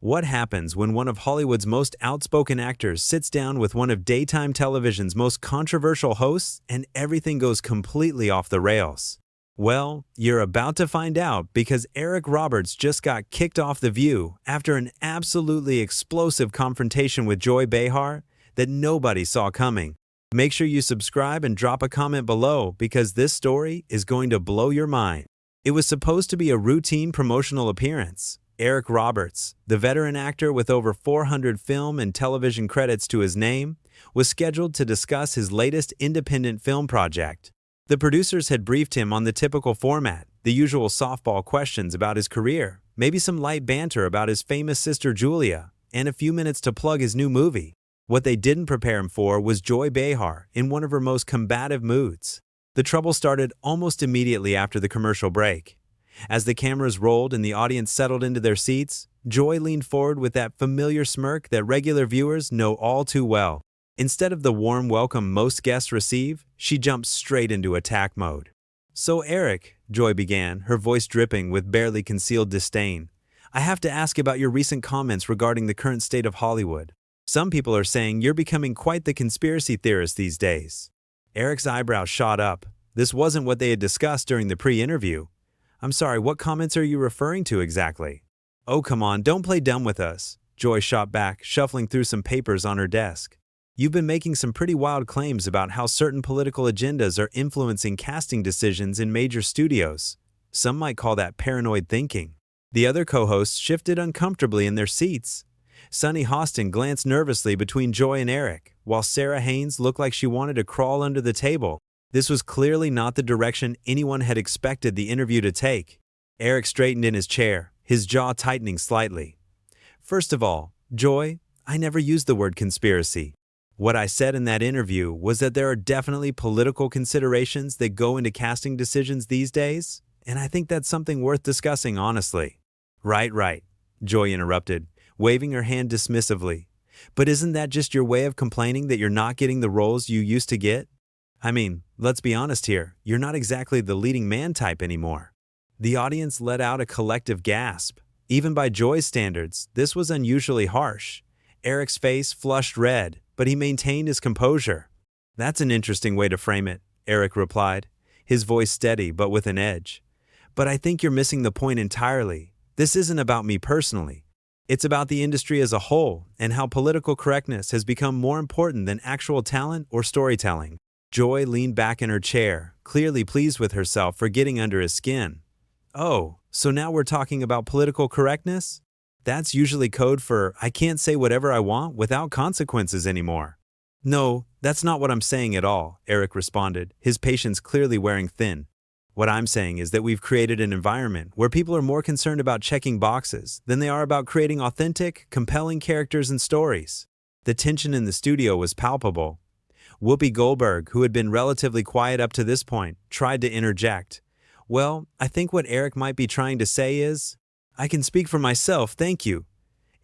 What happens when one of Hollywood's most outspoken actors sits down with one of daytime television's most controversial hosts and everything goes completely off the rails? Well, you're about to find out because Eric Roberts just got kicked off The View after an absolutely explosive confrontation with Joy Behar that nobody saw coming. Make sure you subscribe and drop a comment below because this story is going to blow your mind. It was supposed to be a routine promotional appearance. Eric Roberts, the veteran actor with over 400 film and television credits to his name, was scheduled to discuss his latest independent film project. The producers had briefed him on the typical format, the usual softball questions about his career, maybe some light banter about his famous sister Julia, and a few minutes to plug his new movie. What they didn't prepare him for was Joy Behar in one of her most combative moods. The trouble started almost immediately after the commercial break. As the cameras rolled and the audience settled into their seats, Joy leaned forward with that familiar smirk that regular viewers know all too well. Instead of the warm welcome most guests receive, she jumped straight into attack mode. "So Eric," Joy began, her voice dripping with barely concealed disdain, "I have to ask about your recent comments regarding the current state of Hollywood. Some people are saying you're becoming quite the conspiracy theorist these days." Eric's eyebrows shot up. This wasn't what they had discussed during the pre-interview. "I'm sorry, what comments are you referring to exactly?" "Oh, come on, don't play dumb with us," Joy shot back, shuffling through some papers on her desk. "You've been making some pretty wild claims about how certain political agendas are influencing casting decisions in major studios. Some might call that paranoid thinking." The other co-hosts shifted uncomfortably in their seats. Sunny Hostin glanced nervously between Joy and Eric, while Sarah Haynes looked like she wanted to crawl under the table. This was clearly not the direction anyone had expected the interview to take. Eric straightened in his chair, his jaw tightening slightly. "First of all, Joy, I never used the word conspiracy. What I said in that interview was that there are definitely political considerations that go into casting decisions these days, and I think that's something worth discussing honestly." Right, Joy interrupted, waving her hand dismissively. "But isn't that just your way of complaining that you're not getting the roles you used to get? I mean, let's be honest here, you're not exactly the leading man type anymore." The audience let out a collective gasp. Even by Joy's standards, this was unusually harsh. Eric's face flushed red, but he maintained his composure. "That's an interesting way to frame it," Eric replied, his voice steady but with an edge. "But I think you're missing the point entirely. This isn't about me personally. It's about the industry as a whole and how political correctness has become more important than actual talent or storytelling." Joy leaned back in her chair, clearly pleased with herself for getting under his skin. "Oh, so now we're talking about political correctness? That's usually code for I can't say whatever I want without consequences anymore." "No, that's not what I'm saying at all," Eric responded, his patience clearly wearing thin. "What I'm saying is that we've created an environment where people are more concerned about checking boxes than they are about creating authentic, compelling characters and stories." The tension in the studio was palpable. Whoopi Goldberg, who had been relatively quiet up to this point, tried to interject. "Well, I think what Eric might be trying to say is, I can speak for myself, thank you."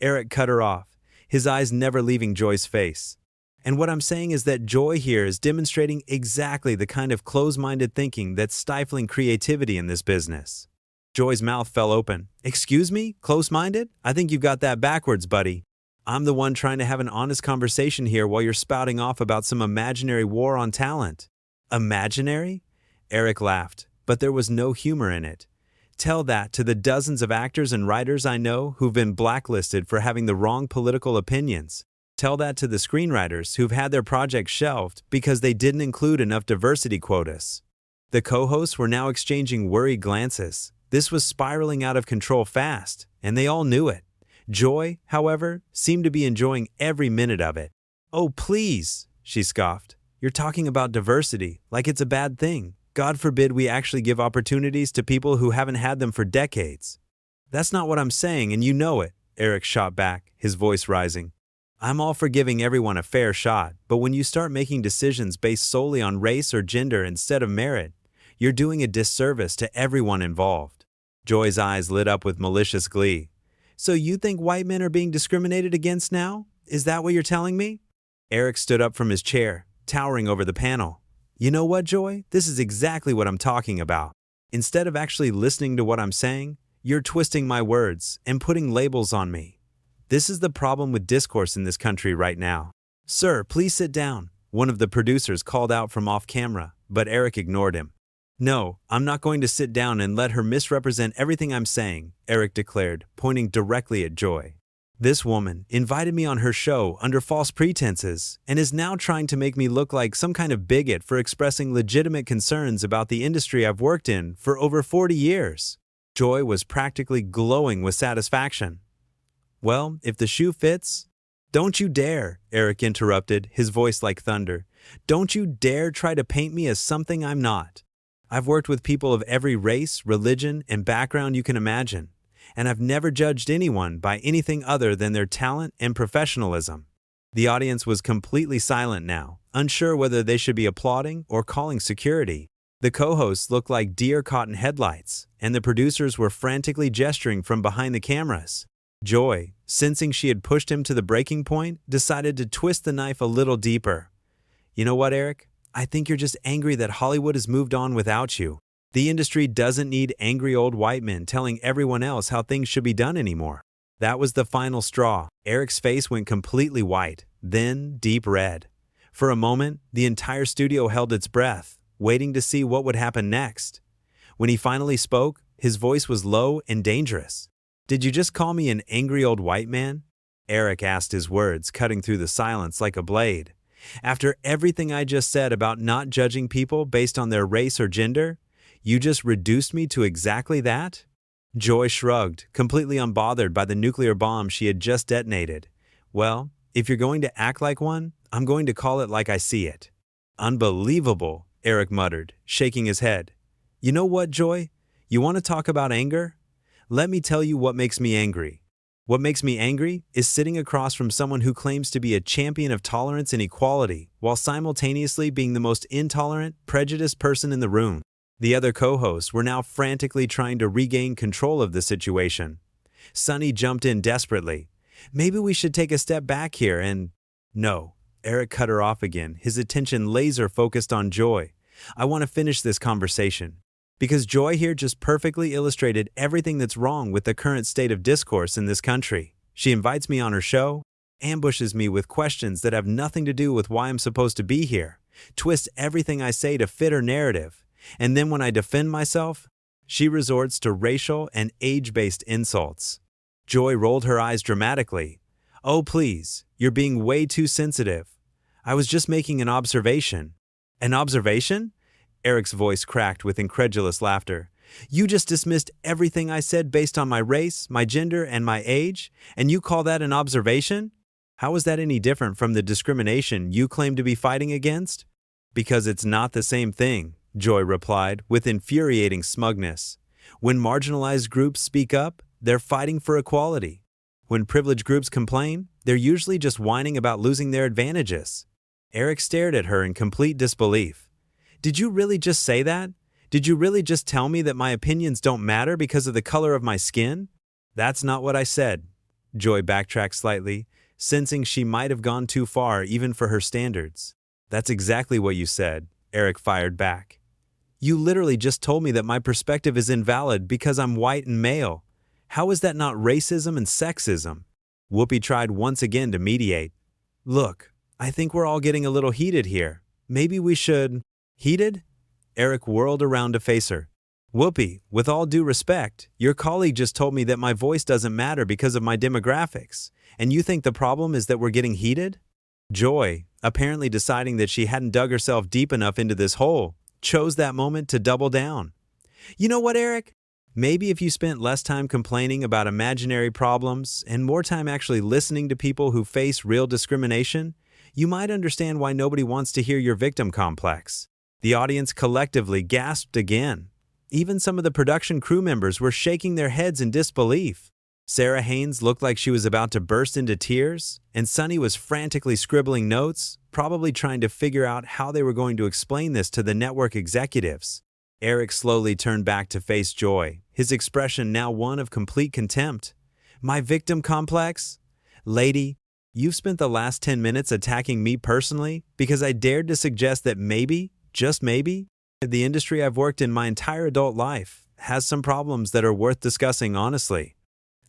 Eric cut her off, his eyes never leaving Joy's face. "And what I'm saying is that Joy here is demonstrating exactly the kind of close-minded thinking that's stifling creativity in this business." Joy's mouth fell open. "Excuse me? Close-minded? I think you've got that backwards, buddy. I'm the one trying to have an honest conversation here while you're spouting off about some imaginary war on talent." "Imaginary?" Eric laughed, but there was no humor in it. "Tell that to the dozens of actors and writers I know who've been blacklisted for having the wrong political opinions. Tell that to the screenwriters who've had their projects shelved because they didn't include enough diversity quotas." The co-hosts were now exchanging worried glances. This was spiraling out of control fast, and they all knew it. Joy, however, seemed to be enjoying every minute of it. "Oh, please," she scoffed. "You're talking about diversity like it's a bad thing. God forbid we actually give opportunities to people who haven't had them for decades." "That's not what I'm saying, and you know it," Eric shot back, his voice rising. "I'm all for giving everyone a fair shot, but when you start making decisions based solely on race or gender instead of merit, you're doing a disservice to everyone involved." Joy's eyes lit up with malicious glee. "So you think white men are being discriminated against now? Is that what you're telling me?" Eric stood up from his chair, towering over the panel. "You know what, Joy? This is exactly what I'm talking about. Instead of actually listening to what I'm saying, you're twisting my words and putting labels on me. This is the problem with discourse in this country right now. Sir, please sit down, one of the producers called out from off camera, but Eric ignored him. No, I'm not going to sit down and let her misrepresent everything I'm saying, Eric declared, pointing directly at Joy. This woman invited me on her show under false pretenses and is now trying to make me look like some kind of bigot for expressing legitimate concerns about the industry I've worked in for over 40 years. Joy was practically glowing with satisfaction. Well, if the shoe fits... Don't you dare, Eric interrupted, his voice like thunder. Don't you dare try to paint me as something I'm not. I've worked with people of every race, religion, and background you can imagine, and I've never judged anyone by anything other than their talent and professionalism. The audience was completely silent now, unsure whether they should be applauding or calling security. The co-hosts looked like deer caught in headlights, and the producers were frantically gesturing from behind the cameras. Joy, sensing she had pushed him to the breaking point, decided to twist the knife a little deeper. You know what, Eric? I think you're just angry that Hollywood has moved on without you. The industry doesn't need angry old white men telling everyone else how things should be done anymore. That was the final straw. Eric's face went completely white, then deep red. For a moment, the entire studio held its breath, waiting to see what would happen next. When he finally spoke, his voice was low and dangerous. Did you just call me an angry old white man? Eric asked, his words cutting through the silence like a blade. After everything I just said about not judging people based on their race or gender, you just reduced me to exactly that? Joy shrugged, completely unbothered by the nuclear bomb she had just detonated. Well, if you're going to act like one, I'm going to call it like I see it. Unbelievable, Eric muttered, shaking his head. You know what, Joy? You want to talk about anger? Let me tell you what makes me angry. What makes me angry is sitting across from someone who claims to be a champion of tolerance and equality while simultaneously being the most intolerant, prejudiced person in the room. The other co-hosts were now frantically trying to regain control of the situation. Sonny jumped in desperately. Maybe we should take a step back here and... No, Eric cut her off again, his attention laser-focused on Joy. I want to finish this conversation. Because Joy here just perfectly illustrated everything that's wrong with the current state of discourse in this country. She invites me on her show, ambushes me with questions that have nothing to do with why I'm supposed to be here, twists everything I say to fit her narrative, and then when I defend myself, she resorts to racial and age-based insults. Joy rolled her eyes dramatically. Oh, please, you're being way too sensitive. I was just making an observation. An observation? Eric's voice cracked with incredulous laughter. You just dismissed everything I said based on my race, my gender, and my age, and you call that an observation? How is that any different from the discrimination you claim to be fighting against? Because it's not the same thing, Joy replied with infuriating smugness. When marginalized groups speak up, they're fighting for equality. When privileged groups complain, they're usually just whining about losing their advantages. Eric stared at her in complete disbelief. Did you really just say that? Did you really just tell me that my opinions don't matter because of the color of my skin? That's not what I said. Joy backtracked slightly, sensing she might have gone too far even for her standards. That's exactly what you said, Eric fired back. You literally just told me that my perspective is invalid because I'm white and male. How is that not racism and sexism? Whoopi tried once again to mediate. Look, I think we're all getting a little heated here. Maybe we should... Heated? Eric whirled around to face her. Whoopi, with all due respect, your colleague just told me that my voice doesn't matter because of my demographics, and you think the problem is that we're getting heated? Joy, apparently deciding that she hadn't dug herself deep enough into this hole, chose that moment to double down. You know what, Eric? Maybe if you spent less time complaining about imaginary problems and more time actually listening to people who face real discrimination, you might understand why nobody wants to hear your victim complex. The audience collectively gasped again. Even some of the production crew members were shaking their heads in disbelief. Sarah Haynes looked like she was about to burst into tears, and Sonny was frantically scribbling notes, probably trying to figure out how they were going to explain this to the network executives. Eric slowly turned back to face Joy, his expression now one of complete contempt. My victim complex? Lady, you've spent the last 10 minutes attacking me personally because I dared to suggest that maybe, just maybe, the industry I've worked in my entire adult life has some problems that are worth discussing honestly.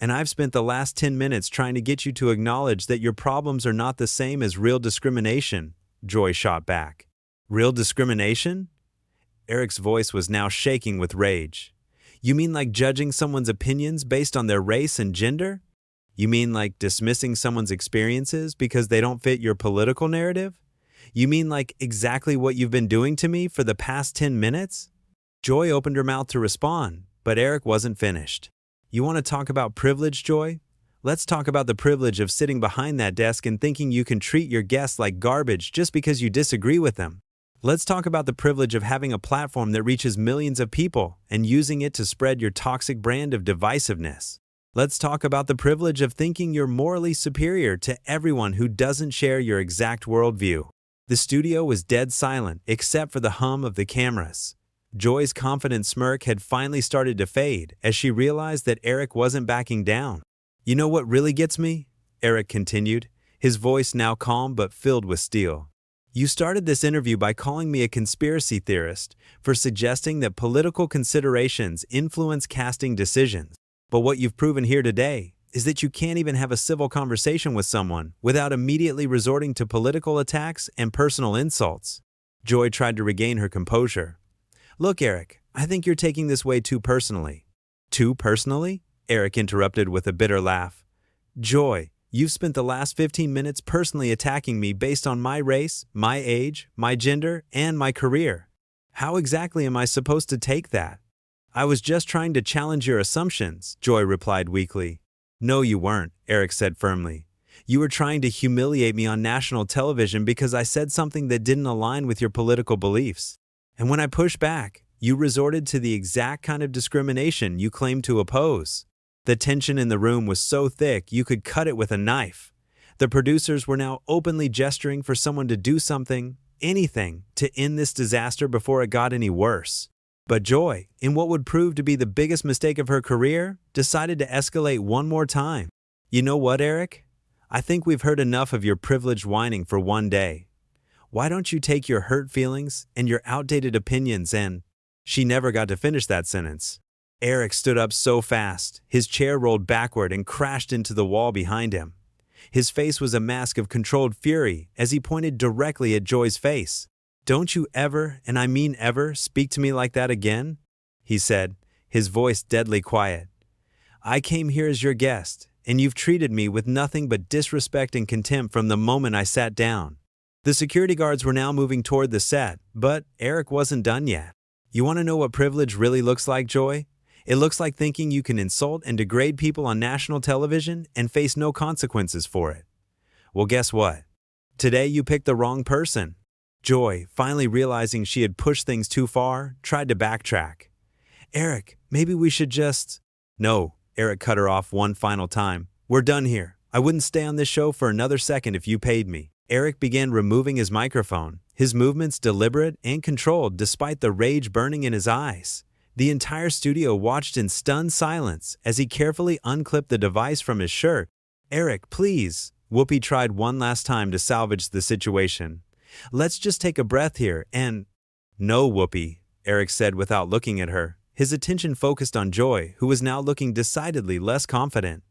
And I've spent the last 10 minutes trying to get you to acknowledge that your problems are not the same as real discrimination, Joy shot back. Real discrimination? Eric's voice was now shaking with rage. You mean like judging someone's opinions based on their race and gender? You mean like dismissing someone's experiences because they don't fit your political narrative? You mean like exactly what you've been doing to me for the past 10 minutes? Joy opened her mouth to respond, but Eric wasn't finished. You want to talk about privilege, Joy? Let's talk about the privilege of sitting behind that desk and thinking you can treat your guests like garbage just because you disagree with them. Let's talk about the privilege of having a platform that reaches millions of people and using it to spread your toxic brand of divisiveness. Let's talk about the privilege of thinking you're morally superior to everyone who doesn't share your exact worldview. The studio was dead silent except for the hum of the cameras. Joy's confident smirk had finally started to fade as she realized that Eric wasn't backing down. You know what really gets me? Eric continued, his voice now calm but filled with steel. You started this interview by calling me a conspiracy theorist for suggesting that political considerations influence casting decisions. But what you've proven here today is that you can't even have a civil conversation with someone without immediately resorting to political attacks and personal insults. Joy tried to regain her composure. Look, Eric, I think you're taking this way too personally. Too personally? Eric interrupted with a bitter laugh. Joy, you've spent the last 15 minutes personally attacking me based on my race, my age, my gender, and my career. How exactly am I supposed to take that? I was just trying to challenge your assumptions, Joy replied weakly. No, you weren't, Eric said firmly. You were trying to humiliate me on national television because I said something that didn't align with your political beliefs. And when I pushed back, you resorted to the exact kind of discrimination you claimed to oppose. The tension in the room was so thick you could cut it with a knife. The producers were now openly gesturing for someone to do something, anything, to end this disaster before it got any worse. But Joy, in what would prove to be the biggest mistake of her career, decided to escalate one more time. You know what, Eric? I think we've heard enough of your privileged whining for one day. Why don't you take your hurt feelings and your outdated opinions and— She never got to finish that sentence. Eric stood up so fast, his chair rolled backward and crashed into the wall behind him. His face was a mask of controlled fury as he pointed directly at Joy's face. Don't you ever, and I mean ever, speak to me like that again? He said, his voice deadly quiet. I came here as your guest, and you've treated me with nothing but disrespect and contempt from the moment I sat down. The security guards were now moving toward the set, but Eric wasn't done yet. You want to know what privilege really looks like, Joy? It looks like thinking you can insult and degrade people on national television and face no consequences for it. Well, guess what? Today you picked the wrong person. Joy, finally realizing she had pushed things too far, tried to backtrack. Eric, maybe we should just— No, Eric cut her off one final time. We're done here. I wouldn't stay on this show for another second if you paid me. Eric began removing his microphone, his movements deliberate and controlled despite the rage burning in his eyes. The entire studio watched in stunned silence as he carefully unclipped the device from his shirt. Eric, please. Whoopi tried one last time to salvage the situation. Let's just take a breath here and— No, Whoopi, Eric said without looking at her, his attention focused on Joy, who was now looking decidedly less confident.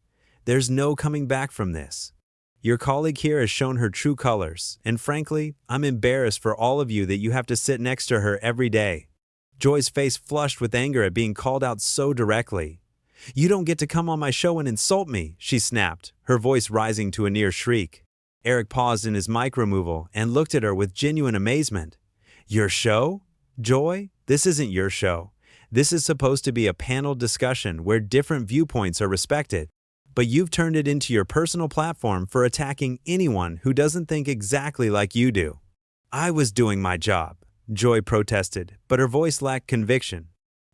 There's no coming back from this. Your colleague here has shown her true colors, and frankly, I'm embarrassed for all of you that you have to sit next to her every day. Joy's face flushed with anger at being called out so directly. You don't get to come on my show and insult me, she snapped, her voice rising to a near shriek. Eric paused in his mic removal and looked at her with genuine amazement. Your show? Joy, this isn't your show. This is supposed to be a panel discussion where different viewpoints are respected. But you've turned it into your personal platform for attacking anyone who doesn't think exactly like you do. I was doing my job, Joy protested, but her voice lacked conviction.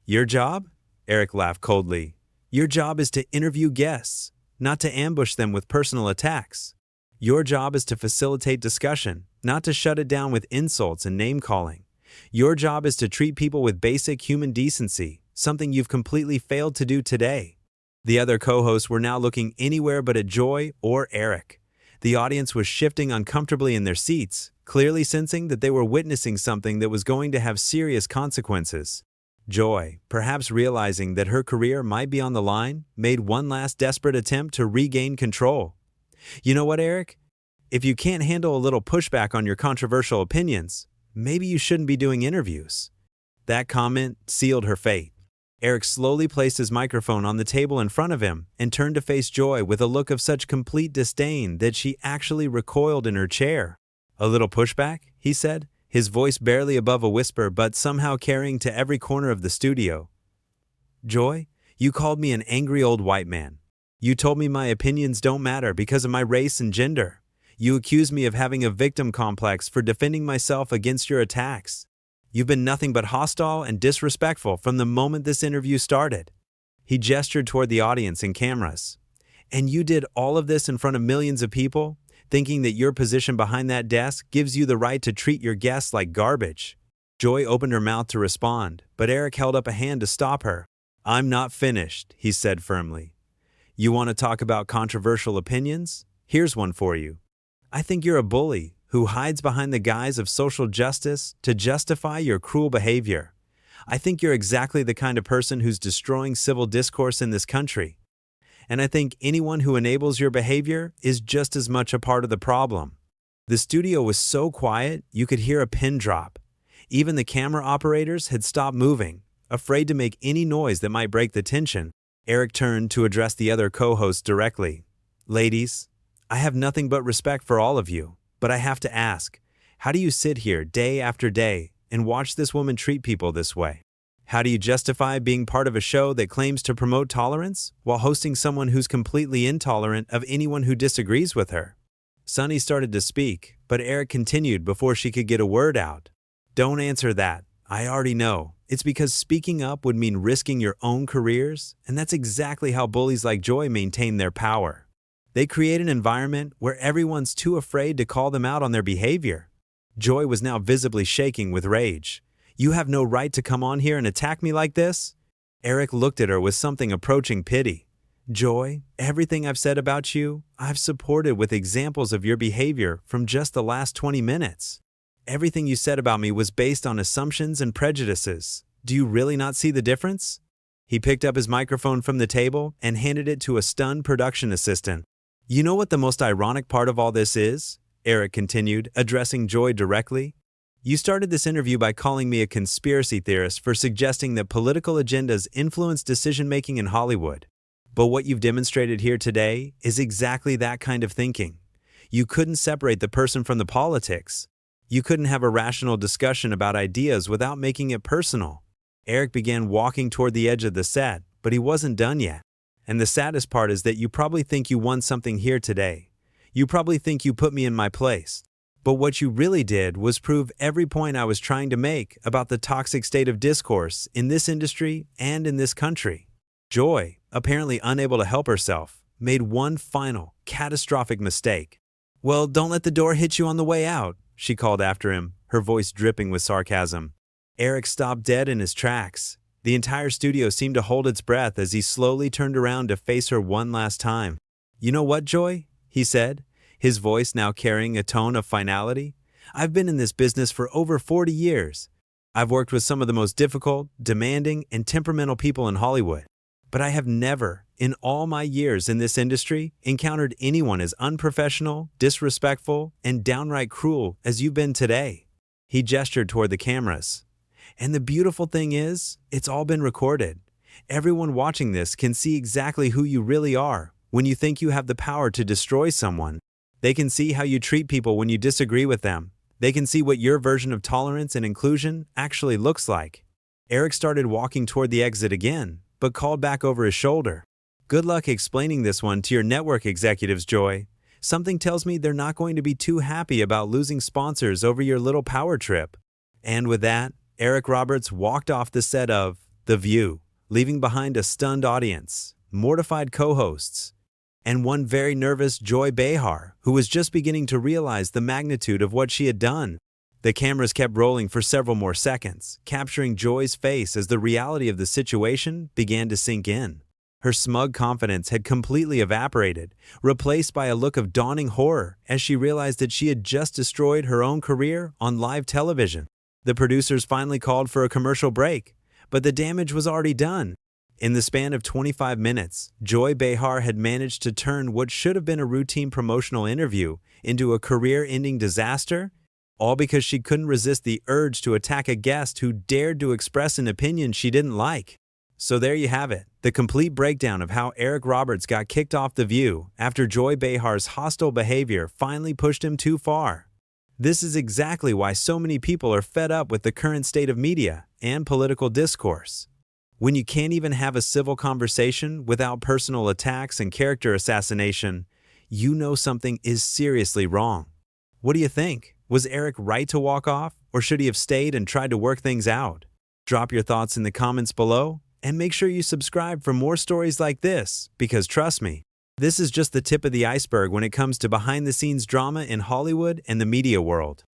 Your job? Eric laughed coldly. Your job is to interview guests, not to ambush them with personal attacks. Your job is to facilitate discussion, not to shut it down with insults and name-calling. Your job is to treat people with basic human decency, something you've completely failed to do today. The other co-hosts were now looking anywhere but at Joy or Eric. The audience was shifting uncomfortably in their seats, clearly sensing that they were witnessing something that was going to have serious consequences. Joy, perhaps realizing that her career might be on the line, made one last desperate attempt to regain control. You know what, Eric? If you can't handle a little pushback on your controversial opinions, maybe you shouldn't be doing interviews. That comment sealed her fate. Eric slowly placed his microphone on the table in front of him and turned to face Joy with a look of such complete disdain that she actually recoiled in her chair. "A little pushback?" he said, his voice barely above a whisper but somehow carrying to every corner of the studio. "Joy, you called me an angry old white man. You told me my opinions don't matter because of my race and gender. You accused me of having a victim complex for defending myself against your attacks. You've been nothing but hostile and disrespectful from the moment this interview started." He gestured toward the audience and cameras. "And you did all of this in front of millions of people, thinking that your position behind that desk gives you the right to treat your guests like garbage." Joy opened her mouth to respond, but Eric held up a hand to stop her. "I'm not finished," he said firmly. "You want to talk about controversial opinions? Here's one for you. I think you're a bully who hides behind the guise of social justice to justify your cruel behavior. I think you're exactly the kind of person who's destroying civil discourse in this country. And I think anyone who enables your behavior is just as much a part of the problem." The studio was so quiet you could hear a pin drop. Even the camera operators had stopped moving, afraid to make any noise that might break the tension. Eric turned to address the other co-hosts directly. "Ladies, I have nothing but respect for all of you, but I have to ask, how do you sit here day after day and watch this woman treat people this way? How do you justify being part of a show that claims to promote tolerance while hosting someone who's completely intolerant of anyone who disagrees with her?" Sunny started to speak, but Eric continued before she could get a word out. "Don't answer that. I already know. It's because speaking up would mean risking your own careers, and that's exactly how bullies like Joy maintain their power. They create an environment where everyone's too afraid to call them out on their behavior." Joy was now visibly shaking with rage. "You have no right to come on here and attack me like this?" Eric looked at her with something approaching pity. "Joy, everything I've said about you, I've supported with examples of your behavior from just the last 20 minutes. Everything you said about me was based on assumptions and prejudices. Do you really not see the difference?" He picked up his microphone from the table and handed it to a stunned production assistant. "You know what the most ironic part of all this is?" Eric continued, addressing Joy directly. "You started this interview by calling me a conspiracy theorist for suggesting that political agendas influence decision-making in Hollywood. But what you've demonstrated here today is exactly that kind of thinking. You couldn't separate the person from the politics. You couldn't have a rational discussion about ideas without making it personal." Eric began walking toward the edge of the set, but he wasn't done yet. "And the saddest part is that you probably think you won something here today. You probably think you put me in my place. But what you really did was prove every point I was trying to make about the toxic state of discourse in this industry and in this country." Joy, apparently unable to help herself, made one final, catastrophic mistake. "Well, don't let the door hit you on the way out," she called after him, her voice dripping with sarcasm. Eric stopped dead in his tracks. The entire studio seemed to hold its breath as he slowly turned around to face her one last time. "You know what, Joy?" he said, his voice now carrying a tone of finality. "I've been in this business for over 40 years. I've worked with some of the most difficult, demanding, and temperamental people in Hollywood. But I have never, in all my years in this industry, encountered anyone as unprofessional, disrespectful, and downright cruel as you've been today." He gestured toward the cameras. "And the beautiful thing is, it's all been recorded. Everyone watching this can see exactly who you really are when you think you have the power to destroy someone. They can see how you treat people when you disagree with them. They can see what your version of tolerance and inclusion actually looks like." Eric started walking toward the exit again, but called back over his shoulder. "Good luck explaining this one to your network executives, Joy. Something tells me they're not going to be too happy about losing sponsors over your little power trip." And with that, Eric Roberts walked off the set of The View, leaving behind a stunned audience, mortified co-hosts, and one very nervous Joy Behar, who was just beginning to realize the magnitude of what she had done. The cameras kept rolling for several more seconds, capturing Joy's face as the reality of the situation began to sink in. Her smug confidence had completely evaporated, replaced by a look of dawning horror as she realized that she had just destroyed her own career on live television. The producers finally called for a commercial break, but the damage was already done. In the span of 25 minutes, Joy Behar had managed to turn what should have been a routine promotional interview into a career-ending disaster, all because she couldn't resist the urge to attack a guest who dared to express an opinion she didn't like. So there you have it, the complete breakdown of how Eric Roberts got kicked off The View after Joy Behar's hostile behavior finally pushed him too far. This is exactly why so many people are fed up with the current state of media and political discourse. When you can't even have a civil conversation without personal attacks and character assassination, you know something is seriously wrong. What do you think? Was Eric right to walk off, or should he have stayed and tried to work things out? Drop your thoughts in the comments below, and make sure you subscribe for more stories like this, because trust me, this is just the tip of the iceberg when it comes to behind-the-scenes drama in Hollywood and the media world.